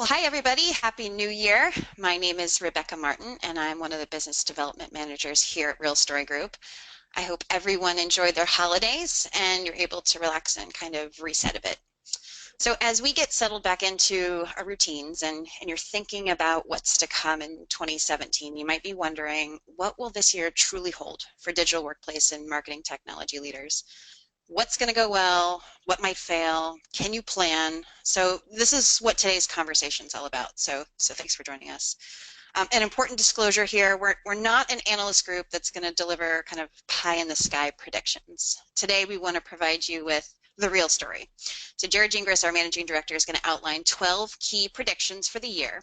Well, hi everybody. Happy New Year. My name is Rebecca Martin and I'm one of the business development managers here at Real Story Group. I hope everyone enjoyed their holidays and you're able to relax and kind of reset a bit. So as we get settled back into our routines and you're thinking about what's to come in 2017, you might be wondering, what will this year truly hold for digital workplace and marketing technology leaders? What's going to go well? What might fail? Can you plan? So this is what today's conversation is all about. So thanks for joining us. An important disclosure here, we're not an analyst group that's going to deliver kind of pie in the sky predictions. Today we want to provide you with the real story. So Jarrod, our managing director, is going to outline 12 key predictions for the year.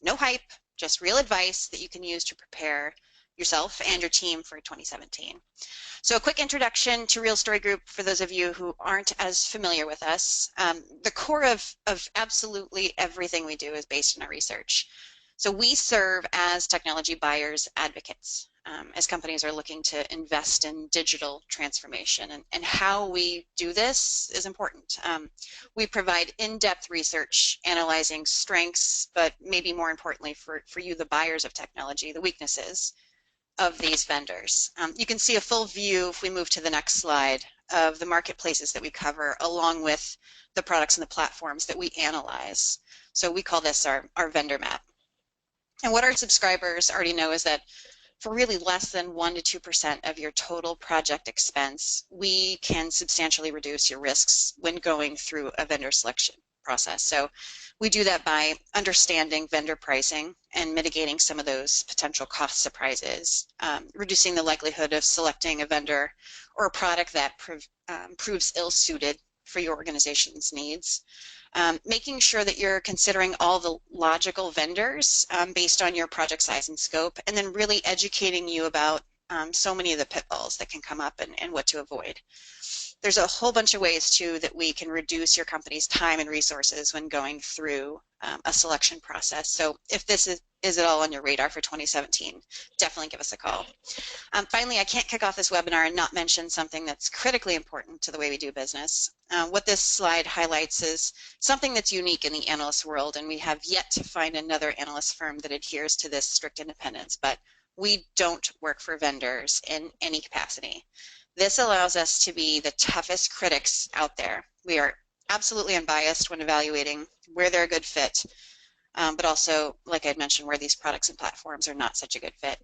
No hype, just real advice that you can use to prepare yourself and your team for 2017. So a quick introduction to Real Story Group for those of you who aren't as familiar with us. The core of absolutely everything we do is based on our research. So we serve as technology buyers advocates as companies are looking to invest in digital transformation. And how we do this is important. We provide in-depth research analyzing strengths, but maybe more importantly for you, the buyers of technology, the weaknesses of these vendors. You can see a full view, if we move to the next slide, of the marketplaces that we cover along with the products and the platforms that we analyze. So we call this our vendor map. And what our subscribers already know is that for really less than 1 to 2% of your total project expense, we can substantially reduce your risks when going through a vendor selection process. So we do that by understanding vendor pricing and mitigating some of those potential cost surprises, reducing the likelihood of selecting a vendor or a product that proves ill-suited for your organization's needs, making sure that you're considering all the logical vendors based on your project size and scope, and then really educating you about so many of the pitfalls that can come up and what to avoid. There's a whole bunch of ways too that we can reduce your company's time and resources when going through a selection process. So if this is at all on your radar for 2017, definitely give us a call. Finally, I can't kick off this webinar and not mention something that's critically important to the way we do business. What this slide highlights is something that's unique in the analyst world, and we have yet to find another analyst firm that adheres to this strict independence, but we don't work for vendors in any capacity. This allows us to be the toughest critics out there. We are absolutely unbiased when evaluating where they're a good fit, but also, like I mentioned, where these products and platforms are not such a good fit.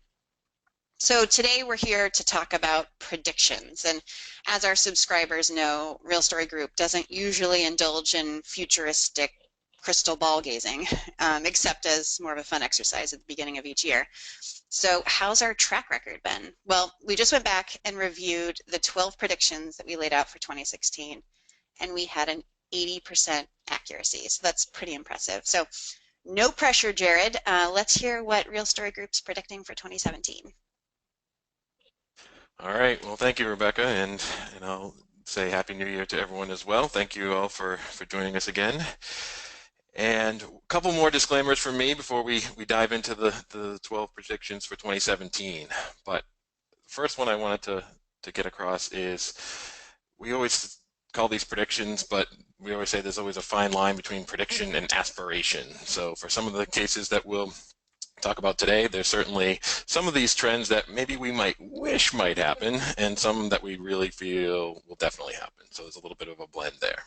So today we're here to talk about predictions, and as our subscribers know, Real Story Group doesn't usually indulge in futuristic crystal ball gazing, except as more of a fun exercise at the beginning of each year. So how's our track record been? Well, we just went back and reviewed the 12 predictions that we laid out for 2016, and we had an 80% accuracy, so that's pretty impressive. So no pressure, Jarrod. Let's hear what Real Story Group's predicting for 2017. All right, well, thank you, Rebecca, and I'll say Happy New Year to everyone as well. Thank you all for joining us again. And a couple more disclaimers from me before we dive into the 12 predictions for 2017. But the first one I wanted to get across is we always call these predictions, but we always say there's always a fine line between prediction and aspiration. So for some of the cases that we'll talk about today, there's certainly some of these trends that maybe we might wish might happen, and some that we really feel will definitely happen. So there's a little bit of a blend there.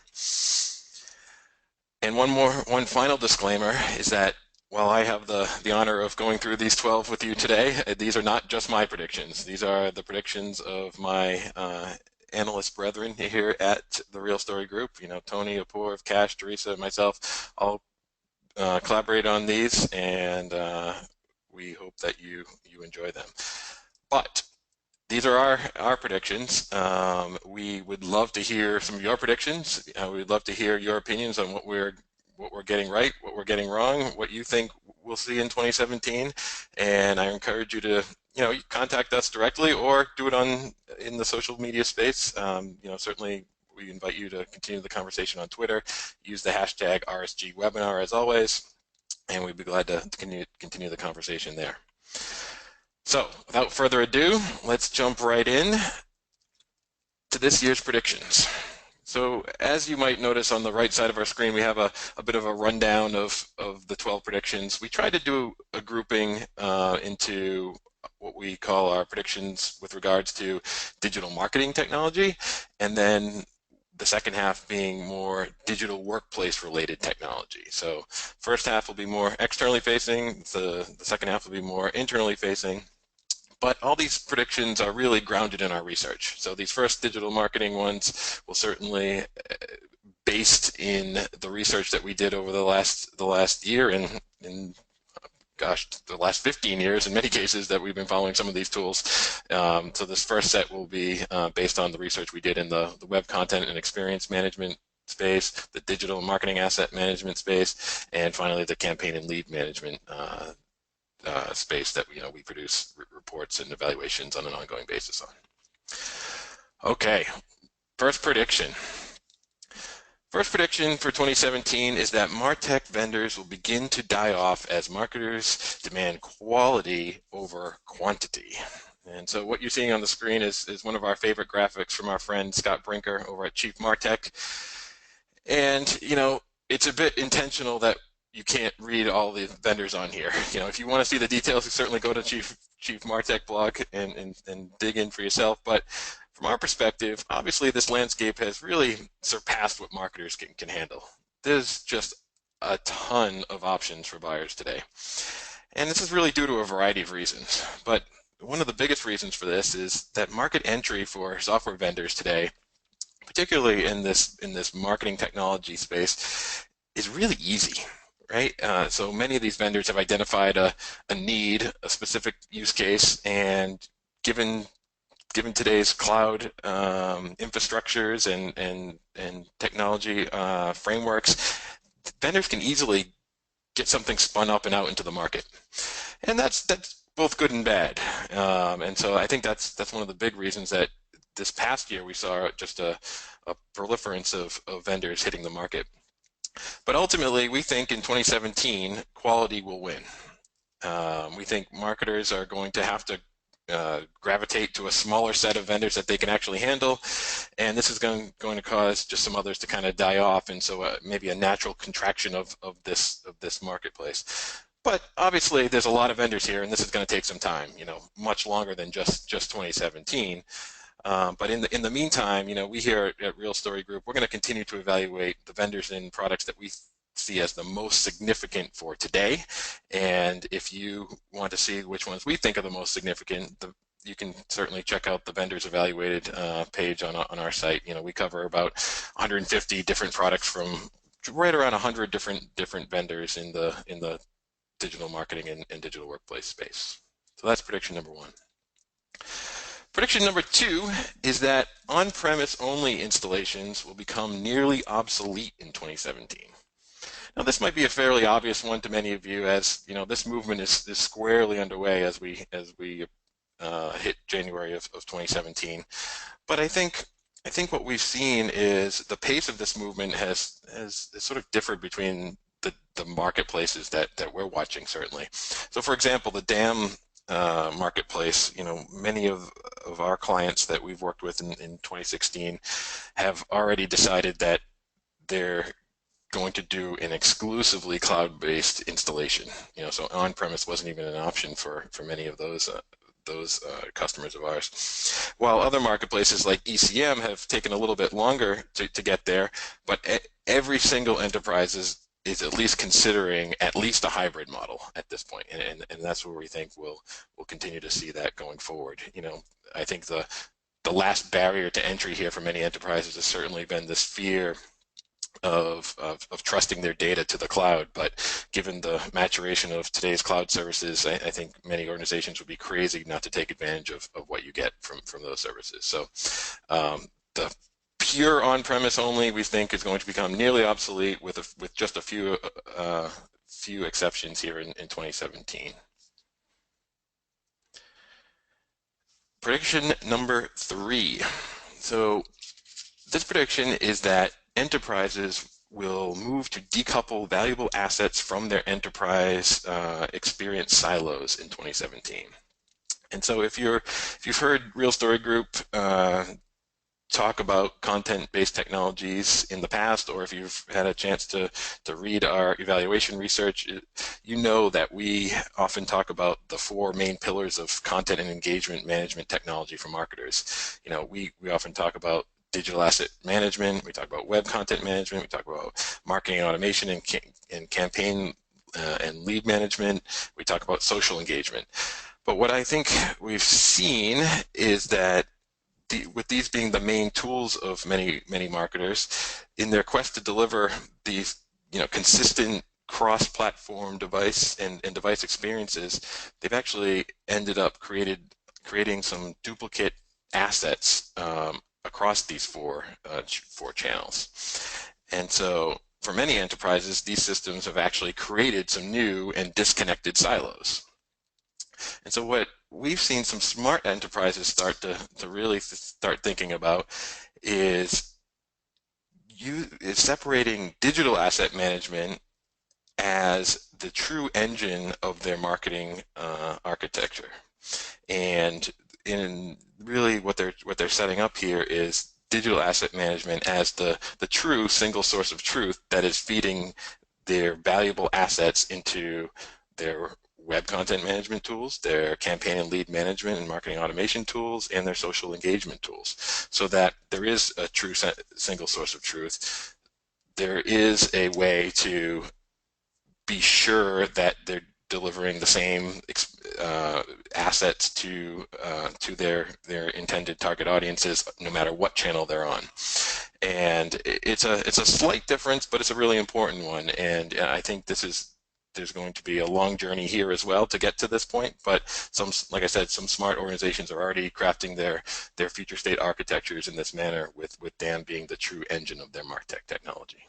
And one final disclaimer is that while I have the honor of going through these 12 with you today, these are not just my predictions. These are the predictions of my analyst brethren here at the Real Story Group. You know, Tony, Apur of Cash, Teresa, and myself all collaborate on these, and we hope that you enjoy them. But these are our predictions. We would love to hear some of your predictions. We'd love to hear your opinions on what we're getting right, what we're getting wrong, what you think we'll see in 2017. And I encourage you to, contact us directly or do it in the social media space. Certainly we invite you to continue the conversation on Twitter. Use the hashtag RSGWebinar as always, and we'd be glad to continue the conversation there. So without further ado, let's jump right in to this year's predictions. So as you might notice on the right side of our screen, we have a bit of a rundown of the 12 predictions. We tried to do a grouping into what we call our predictions with regards to digital marketing technology, and then the second half being more digital workplace related technology. So first half will be more externally facing, the second half will be more internally facing. But all these predictions are really grounded in our research. So these first digital marketing ones will certainly based in the research that we did over the last year and in gosh, the last 15 years in many cases that we've been following some of these tools. So this first set will be based on the research we did in the web content and experience management space, the digital marketing asset management space, and finally the campaign and lead management space that we produce reports and evaluations on an ongoing basis on. Okay, first prediction. First prediction for 2017 is that MarTech vendors will begin to die off as marketers demand quality over quantity. And so what you're seeing on the screen is one of our favorite graphics from our friend Scott Brinker over at Chief MarTech. And, it's a bit intentional that you can't read all the vendors on here. If you want to see the details, you certainly go to Chief MarTech blog and dig in for yourself. But from our perspective, obviously this landscape has really surpassed what marketers can handle. There's just a ton of options for buyers today. And this is really due to a variety of reasons. But one of the biggest reasons for this is that market entry for software vendors today, particularly in this marketing technology space, is really easy. Right? So many of these vendors have identified a need, a specific use case, and given today's cloud infrastructures and technology frameworks, vendors can easily get something spun up and out into the market, and that's both good and bad. And so I think that's one of the big reasons that this past year we saw just a proliferance of vendors hitting the market. But ultimately, we think in 2017, quality will win. We think marketers are going to have to gravitate to a smaller set of vendors that they can actually handle, and this is going to cause just some others to kind of die off, and so maybe a natural contraction of this marketplace. But obviously, there's a lot of vendors here, and this is going to take some time. Much longer than just 2017. But in the meantime, we here at Real Story Group, we're going to continue to evaluate the vendors and products that we see as the most significant for today. And if you want to see which ones we think are the most significant, you can certainly check out the vendors evaluated page on our site. We cover about 150 different products from right around 100 different vendors in the digital marketing and digital workplace space. So that's prediction number one. Prediction number two is that on-premise only installations will become nearly obsolete in 2017. Now, this might be a fairly obvious one to many of you, as this movement is squarely underway as we hit January of 2017. But I think what we've seen is the pace of this movement has sort of differed between the marketplaces that we're watching, certainly. So, for example, the DAM marketplace, many of our clients that we've worked with in 2016 have already decided that they're going to do an exclusively cloud-based installation. So on-premise wasn't even an option for many of those customers of ours. While other marketplaces like ECM have taken a little bit longer to get there, but every single enterprise is at least considering at least a hybrid model at this point, and that's where we think we'll continue to see that going forward. I think the last barrier to entry here for many enterprises has certainly been this fear of trusting their data to the cloud. But given the maturation of today's cloud services, I think many organizations would be crazy not to take advantage of what you get from those services. So the pure on-premise only, we think, is going to become nearly obsolete with just a few exceptions here in 2017. Prediction number three. So this prediction is that enterprises will move to decouple valuable assets from their enterprise experience silos in 2017. And so if you've heard Real Story Group talk about content-based technologies in the past, or if you've had a chance to read our evaluation research, you know that we often talk about the four main pillars of content and engagement management technology for marketers. You know, we often talk about digital asset management, we talk about web content management, we talk about marketing automation and campaign and lead management, we talk about social engagement. But what I think we've seen is that with these being the main tools of many marketers, in their quest to deliver these consistent cross-platform device and device experiences, they've actually ended up creating some duplicate assets across these four channels. And so for many enterprises, these systems have actually created some new and disconnected silos. And so what we've seen some smart enterprises start to really start thinking about is separating digital asset management as the true engine of their marketing architecture. And in really what they're setting up here is digital asset management as the true single source of truth that is feeding their valuable assets into their web content management tools, their campaign and lead management and marketing automation tools, and their social engagement tools, so that there is a true single source of truth. There is a way to be sure that they're delivering the same assets to their intended target audiences, no matter what channel they're on. And it's a slight difference, but it's a really important one. And I think there's going to be a long journey here as well to get to this point, but like I said, some smart organizations are already crafting their future state architectures in this manner, with DAM being the true engine of their MarTech technology.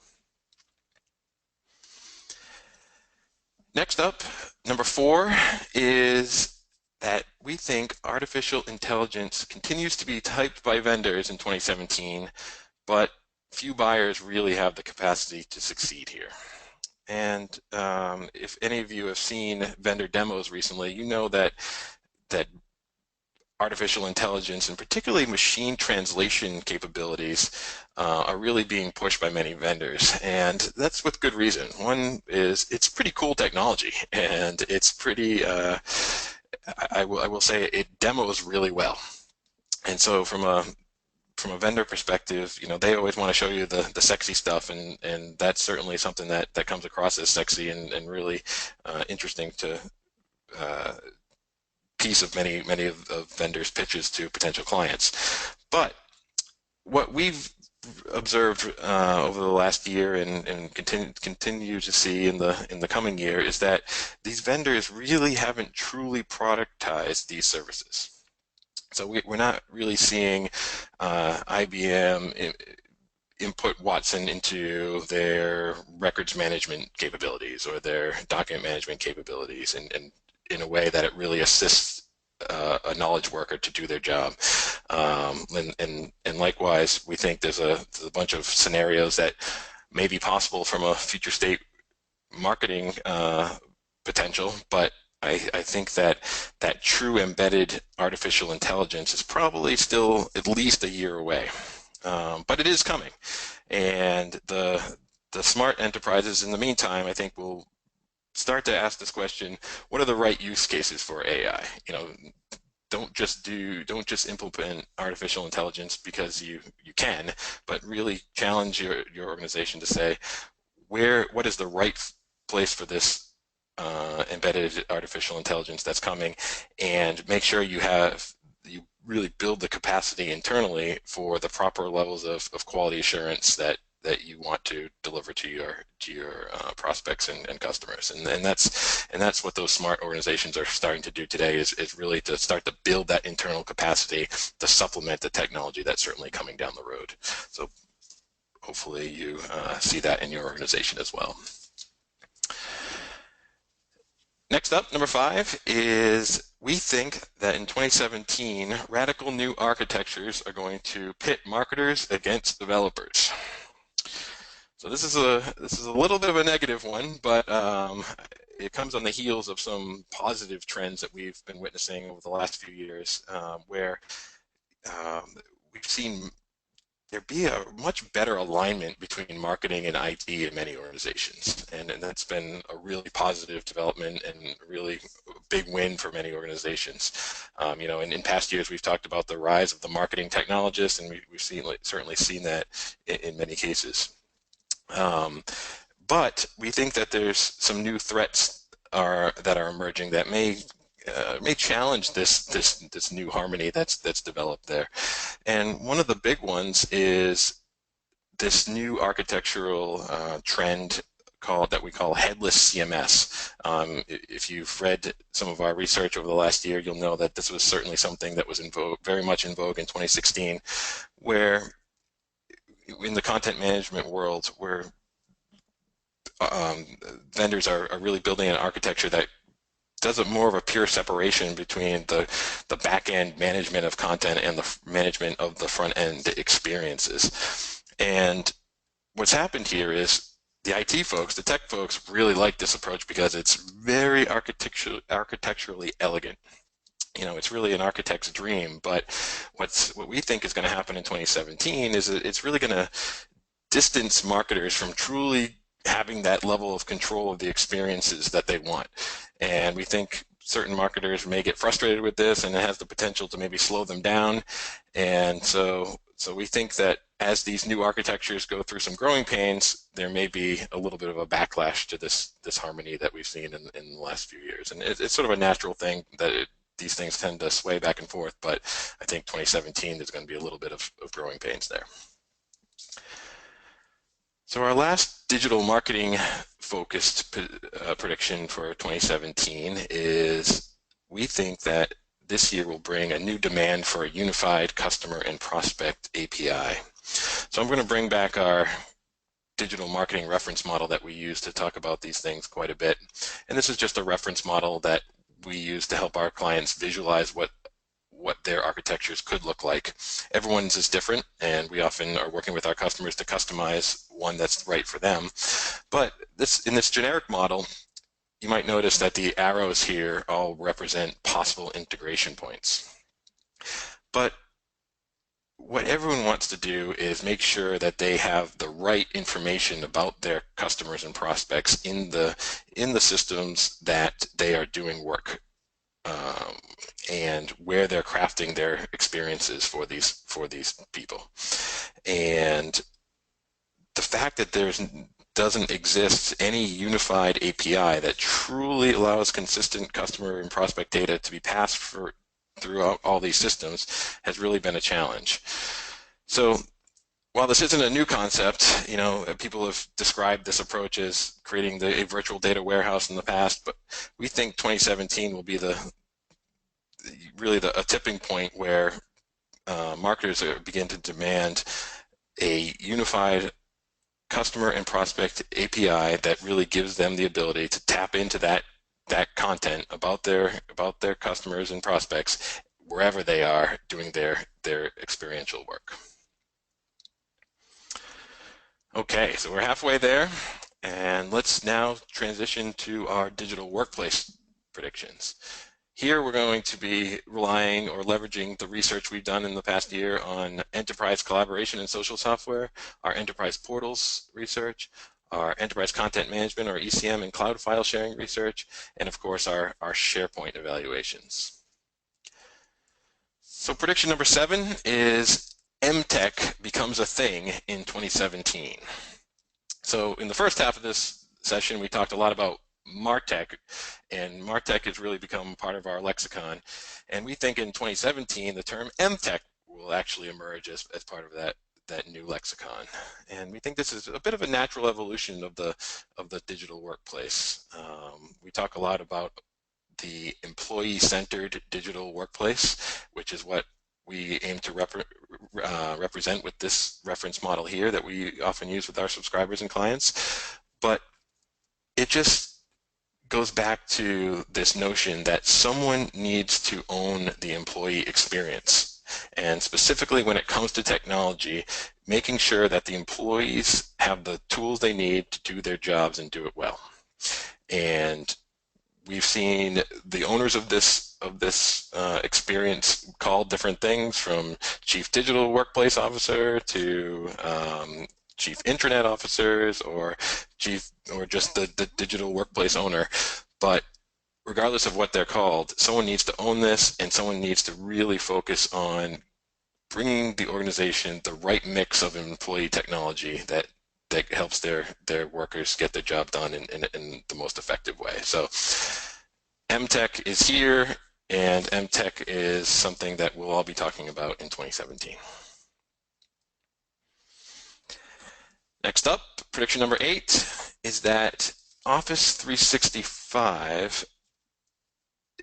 Next up, number 4 is that we think artificial intelligence continues to be hyped by vendors in 2017, but few buyers really have the capacity to succeed here. And if any of you have seen vendor demos recently, you know that artificial intelligence, and particularly machine translation capabilities, are really being pushed by many vendors, and that's with good reason. One is it's pretty cool technology, and it's pretty, I will say, it demos really well. And so from a vendor perspective, they always want to show you the sexy stuff, and that's certainly something that comes across as sexy and really interesting to piece of many of vendors' pitches to potential clients. But what we've observed over the last year and continue to see in the coming year is that these vendors really haven't truly productized these services. So we're not really seeing IBM input Watson into their records management capabilities or their document management capabilities, and in a way that it really assists a knowledge worker to do their job. And likewise, we think there's a bunch of scenarios that may be possible from a future state marketing potential, but I think that true embedded artificial intelligence is probably still at least a year away. But it is coming. And the smart enterprises in the meantime, I think, will start to ask this question: what are the right use cases for AI? Don't just implement artificial intelligence because you can, but really challenge your organization to say, what is the right place for this embedded artificial intelligence that's coming, and make sure you really build the capacity internally for the proper levels of quality assurance that you want to deliver to your prospects and customers. And that's what those smart organizations are starting to do today, is really to start to build that internal capacity to supplement the technology that's certainly coming down the road. So hopefully you see that in your organization as well. Next up, number 5, is we think that in 2017, radical new architectures are going to pit marketers against developers. So this is a little bit of a negative one, but it comes on the heels of some positive trends that we've been witnessing over the last few years, where we've seen there be a much better alignment between marketing and IT in many organizations. And that's been a really positive development and really big win for many organizations. In past years, we've talked about the rise of the marketing technologist, and certainly seen that in many cases. But we think that there's some new threats that are emerging that may challenge this new harmony that's developed there. And one of the big ones is this new architectural trend that we call headless CMS. If you've read some of our research over the last year, you'll know that this was certainly something that was very much in vogue in 2016, where in the content management world, where vendors are really building an architecture that does it more of a pure separation between the back end management of content and the management of the front end experiences. And what's happened here is the IT folks, the tech folks, really like this approach because it's very architecturally elegant. It's really an architect's dream. But what we think is going to happen in 2017 is that it's really going to distance marketers from truly having that level of control of the experiences that they want. And we think certain marketers may get frustrated with this, and it has the potential to maybe slow them down. And so we think that as these new architectures go through some growing pains, there may be a little bit of a backlash to this harmony that we've seen in the last few years. And it's sort of a natural thing that these things tend to sway back and forth, but I think 2017 there's going to be a little bit of growing pains there. So our last digital marketing focused prediction for 2017 is we think that this year will bring a new demand for a unified customer and prospect API. So I'm going to bring back our digital marketing reference model that we use to talk about these things quite a bit. And this is just a reference model that we use to help our clients visualize what their architectures could look like. Everyone's is different, and we often are working with our customers to customize one that's right for them. But in this generic model, you might notice that the arrows here all represent possible integration points. But what everyone wants to do is make sure that they have the right information about their customers and prospects in the systems that they are doing work and where they're crafting their experiences for these people. And the fact that doesn't exist any unified API that truly allows consistent customer and prospect data to be passed throughout all these systems has really been a challenge. So while this isn't a new concept, people have described this approach as creating a virtual data warehouse in the past, but we think 2017 will be a tipping point where marketers begin to demand a unified customer and prospect API that really gives them the ability to tap into that content about their customers and prospects wherever they are doing their experiential work. Okay, so we're halfway there, and let's now transition to our digital workplace predictions. Here we're going to be relying or leveraging the research we've done in the past year on enterprise collaboration and social software, our enterprise portals research, our enterprise content management or ECM and cloud file sharing research, and of course our SharePoint evaluations. So prediction number 7 is EmTech becomes a thing in 2017. So in the first half of this session, we talked a lot about MarTech, and MarTech has really become part of our lexicon. And we think in 2017, the term EmTech will actually emerge as part of that new lexicon. And we think this is a bit of a natural evolution of the digital workplace. We talk a lot about the employee-centered digital workplace, which is what we aim to represent with this reference model here that we often use with our subscribers and clients. But it just goes back to this notion that someone needs to own the employee experience. And specifically when it comes to technology, making sure that the employees have the tools they need to do their jobs and do it well. And we've seen the owners of this experience called different things, from chief digital workplace officer to chief intranet officers, or just the digital workplace owner. But regardless of what they're called, someone needs to own this, and someone needs to really focus on bringing the organization the right mix of employee technology that helps their workers get their job done in the most effective way. So EmTech is here, and EmTech is something that we'll all be talking about in 2017. Next up, prediction number 8 is that Office 365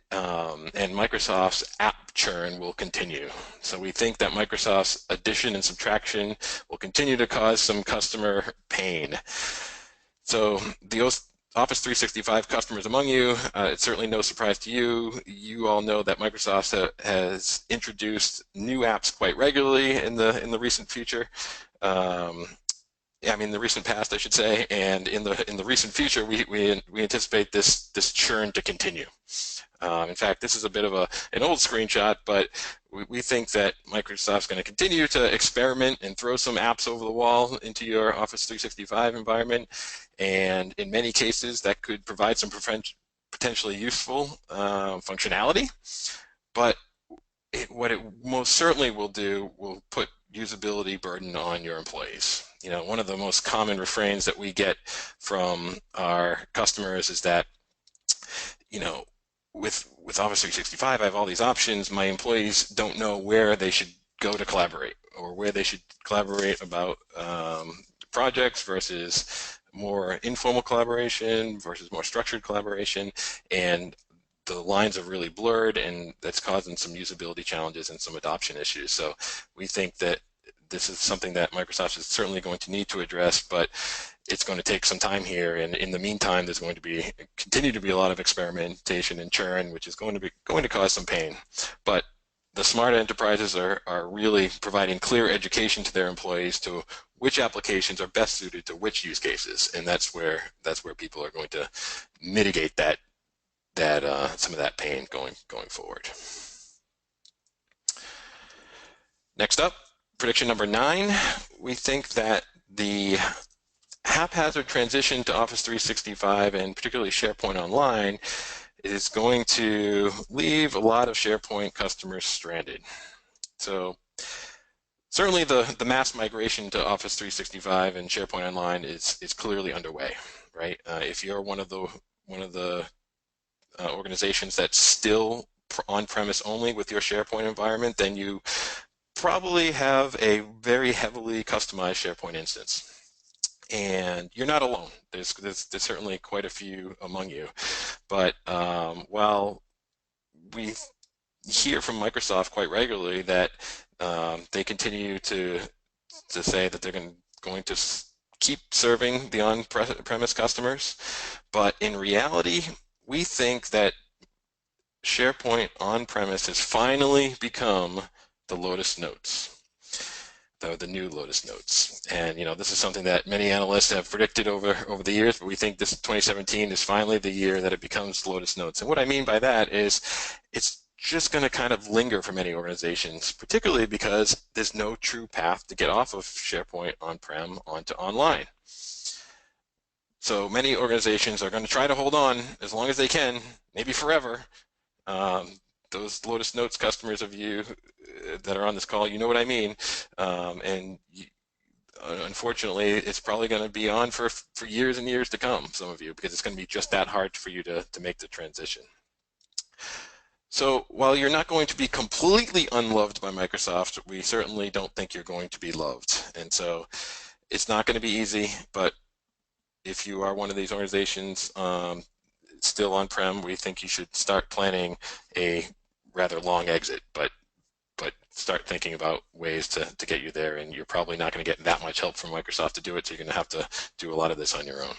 and Microsoft's app churn will continue. So we think that Microsoft's addition and subtraction will continue to cause some customer pain. So the Office 365 customers among you, it's certainly no surprise to you. You all know that Microsoft has introduced new apps quite regularly in the recent future. The recent past, I should say, and in the recent future, we anticipate this churn to continue. In fact, this is a bit of an old screenshot, but we think that Microsoft's going to continue to experiment and throw some apps over the wall into your Office 365 environment, and in many cases, that could provide some potentially useful functionality. But what it most certainly will do will put usability burden on your employees. One of the most common refrains that we get from our customers is that, with Office 365, I have all these options. My employees don't know where they should go to collaborate, or where they should collaborate about projects versus more informal collaboration versus more structured collaboration, and the lines are really blurred, and that's causing some usability challenges and some adoption issues. So we think that this is something that Microsoft is certainly going to need to address, but it's going to take some time here, and in the meantime, there's going to continue to be a lot of experimentation and churn, which is going to cause some pain. But the smart enterprises are really providing clear education to their employees to which applications are best suited to which use cases, and that's where people are going to mitigate some of that pain going forward. Next up, prediction number 9, we think that the haphazard transition to Office 365, and particularly SharePoint Online, is going to leave a lot of SharePoint customers stranded. So certainly the mass migration to Office 365 and SharePoint Online is clearly underway, right? If you're one of the organizations that's still on-premise only with your SharePoint environment, then you probably have a very heavily customized SharePoint instance. And you're not alone. There's certainly quite a few among you. But while we hear from Microsoft quite regularly that they continue to say that they're going to keep serving the on-premise customers, but in reality, we think that SharePoint on-premise has finally become the Lotus Notes. The new Lotus Notes. And this is something that many analysts have predicted over the years, but we think this 2017 is finally the year that it becomes Lotus Notes. And what I mean by that is it's just going to kind of linger for many organizations, particularly because there's no true path to get off of SharePoint on-prem onto online. So many organizations are going to try to hold on as long as they can, maybe forever. Those Lotus Notes customers of you that are on this call, you know what I mean. Unfortunately, it's probably going to be on for years and years to come, some of you, because it's going to be just that hard for you to make the transition. So while you're not going to be completely unloved by Microsoft, we certainly don't think you're going to be loved. And so it's not going to be easy, but if you are one of these organizations still on-prem, we think you should start planning a rather long exit, but start thinking about ways to get you there, and you're probably not going to get that much help from Microsoft to do it, so you're going to have to do a lot of this on your own.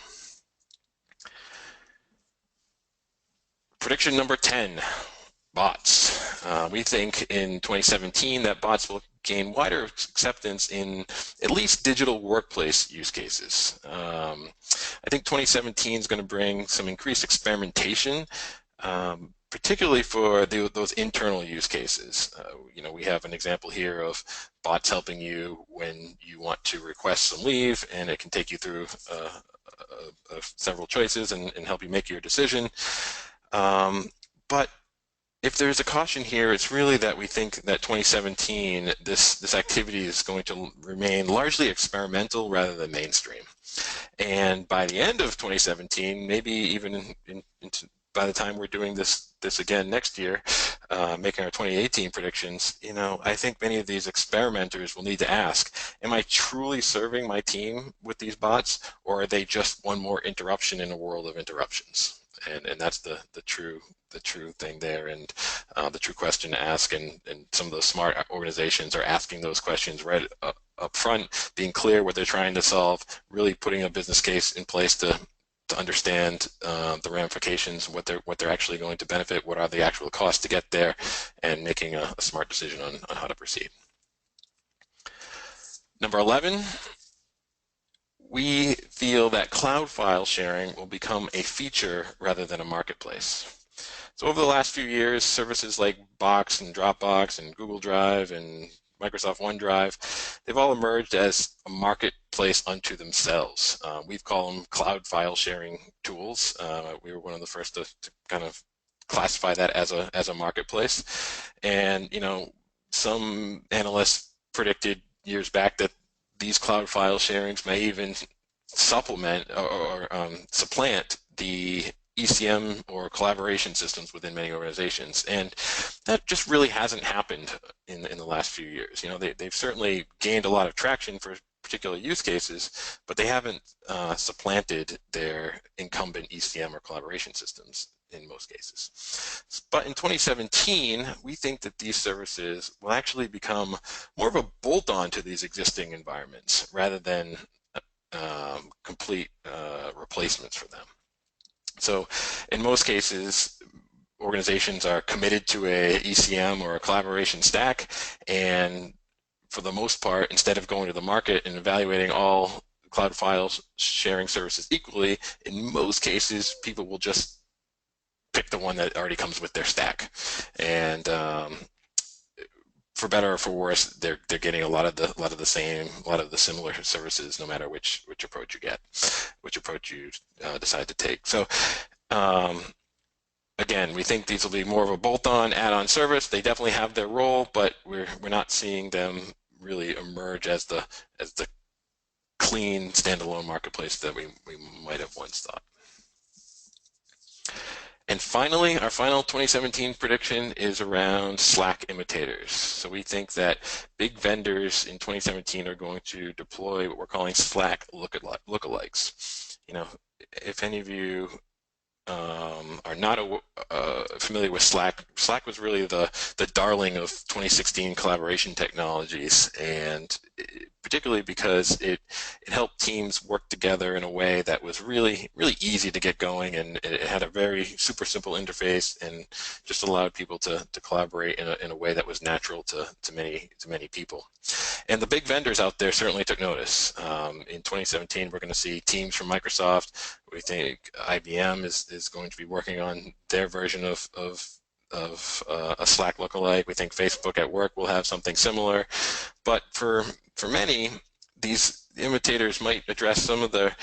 Prediction number 10. bots. We think in 2017 that bots will gain wider acceptance in at least digital workplace use cases. I think 2017 is going to bring some increased experimentation, particularly for those internal use cases. We have an example here of bots helping you when you want to request some leave, and it can take you through several choices and help you make your decision. But if there's a caution here, it's really that we think that 2017, this activity is going to remain largely experimental rather than mainstream. And by the end of 2017, maybe even by the time we're doing this again next year, making our 2018 predictions, I think many of these experimenters will need to ask, am I truly serving my team with these bots, or are they just one more interruption in a world of interruptions? And that's the true thing there, and the true question to ask. And some of those smart organizations are asking those questions right up front, being clear what they're trying to solve, really putting a business case in place to understand the ramifications, what they're actually going to benefit, what are the actual costs to get there, and making a smart decision on how to proceed. Number 11. We feel that cloud file sharing will become a feature rather than a marketplace. So over the last few years, services like Box and Dropbox and Google Drive and Microsoft OneDrive, they've all emerged as a marketplace unto themselves. We've called them cloud file sharing tools. We were one of the first to kind of classify that as a marketplace. And some analysts predicted years back that these cloud file sharings may even supplement or supplant the ECM or collaboration systems within many organizations, and that just really hasn't happened in the last few years. They've certainly gained a lot of traction for particular use cases, but they haven't supplanted their incumbent ECM or collaboration systems in most cases. But in 2017, we think that these services will actually become more of a bolt-on to these existing environments rather than complete replacements for them. So in most cases, organizations are committed to a ECM or a collaboration stack, and for the most part, instead of going to the market and evaluating all cloud file sharing services equally, in most cases, people will just pick the one that already comes with their stack. And for better or for worse, they're getting a lot of the similar services, no matter which approach you get, which approach you decide to take. So again, we think these will be more of a bolt-on, add-on service. They definitely have their role, but we're not seeing them really emerge as the clean standalone marketplace that we might have once thought. And finally, our final 2017 prediction is around Slack imitators. So we think that big vendors in 2017 are going to deploy what we're calling Slack lookalikes. If any of you are not familiar with Slack, Slack was really the darling of 2016 collaboration technologies, and particularly because it helped teams work together in a way that was really easy to get going, and it had a very super simple interface and just allowed people to collaborate in a way that was natural to many people. And the big vendors out there certainly took notice. In 2017, we're going to see teams from Microsoft. We think IBM is going to be working on their version of a Slack lookalike. We think Facebook at Work will have something similar. But for many, these imitators might address some of the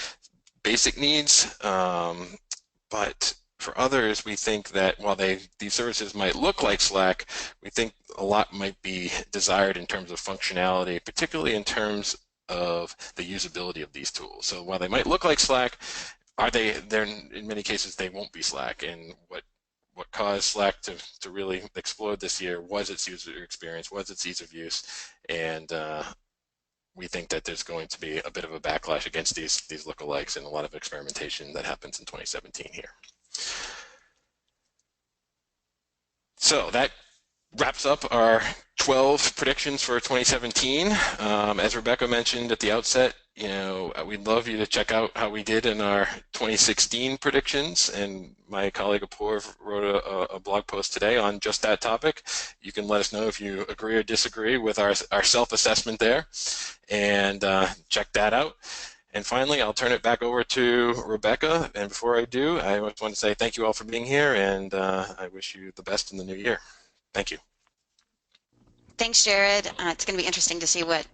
basic needs, but for others, we think that while these services might look like Slack, we think a lot might be desired in terms of functionality, particularly in terms of the usability of these tools. So while they might look like Slack, they're in many cases they won't be Slack. And what caused Slack to really explode this year was its user experience, was its ease of use, and we think that there's going to be a bit of a backlash against these lookalikes and a lot of experimentation that happens in 2017 here. So that wraps up our 12 predictions for 2017. As Rebecca mentioned at the outset, we'd love you to check out how we did in our 2016 predictions. And my colleague Apoorv wrote a blog post today on just that topic. You can let us know if you agree or disagree with our self-assessment there, and check that out. And finally, I'll turn it back over to Rebecca. And before I do, I just want to say thank you all for being here, and I wish you the best in the new year. Thank you. Thanks, Jared. It's going to be interesting to see what